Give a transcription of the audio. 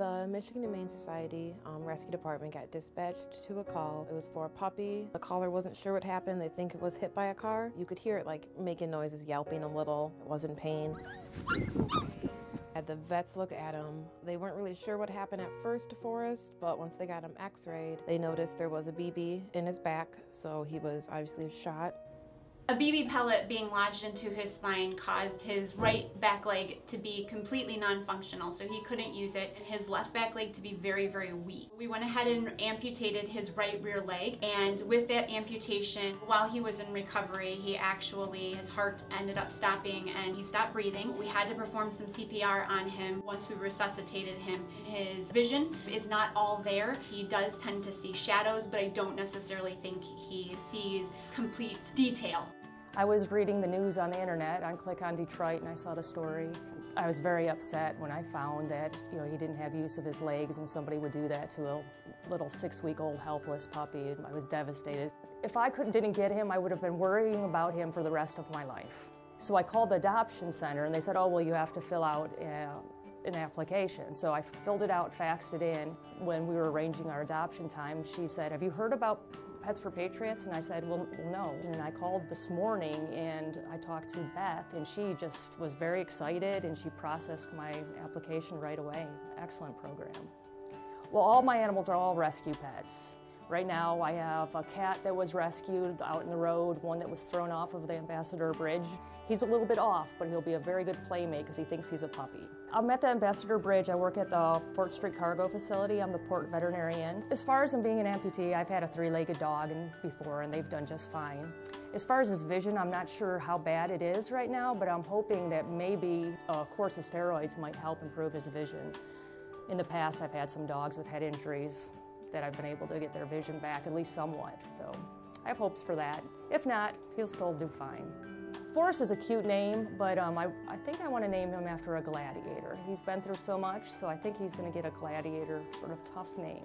The Michigan Humane Society Rescue Department got dispatched to a call. It was for a puppy. The caller wasn't sure what happened. They think it was hit by a car. You could hear it like making noises, yelping a little. It was in pain. Had the vets look at him. They weren't really sure what happened at first to Forrest, but once they got him x-rayed, they noticed there was a BB in his back, so he was obviously shot. A BB pellet being lodged into his spine caused his right back leg to be completely non-functional, so he couldn't use it, and his left back leg to be very, very weak. We went ahead and amputated his right rear leg, and with that amputation, while he was in recovery, his heart ended up stopping and he stopped breathing. We had to perform some CPR on him once we resuscitated him. His vision is not all there. He does tend to see shadows, but I don't necessarily think he sees complete detail. I was reading the news on the internet on Click on Detroit, and I saw the story. I was very upset when I found that he didn't have use of his legs and somebody would do that to a little 6-week-old helpless puppy, and I was devastated. If I didn't get him, I would have been worrying about him for the rest of my life. So I called the adoption center and they said, oh, well, you have to fill out an application. So I filled it out, faxed it in. When we were arranging our adoption time, she said, have you heard about Pets for Patriots? And I said, well, no. And I called this morning and I talked to Beth, and she just was very excited and she processed my application right away. Excellent program. Well, all my animals are all rescue pets. Right now I have a cat that was rescued out in the road, one that was thrown off of the Ambassador Bridge. He's a little bit off, but he'll be a very good playmate because he thinks he's a puppy. I'm at the Ambassador Bridge. I work at the Fort Street Cargo Facility. I'm the port veterinarian. As far as him being an amputee, I've had a 3-legged dog before, and they've done just fine. As far as his vision, I'm not sure how bad it is right now, but I'm hoping that maybe a course of steroids might help improve his vision. In the past, I've had some dogs with head injuries that I've been able to get their vision back, at least somewhat, so I have hopes for that. If not, he'll still do fine. Forrest is a cute name, but I think I want to name him after a gladiator. He's been through so much, so I think he's going to get a gladiator sort of tough name.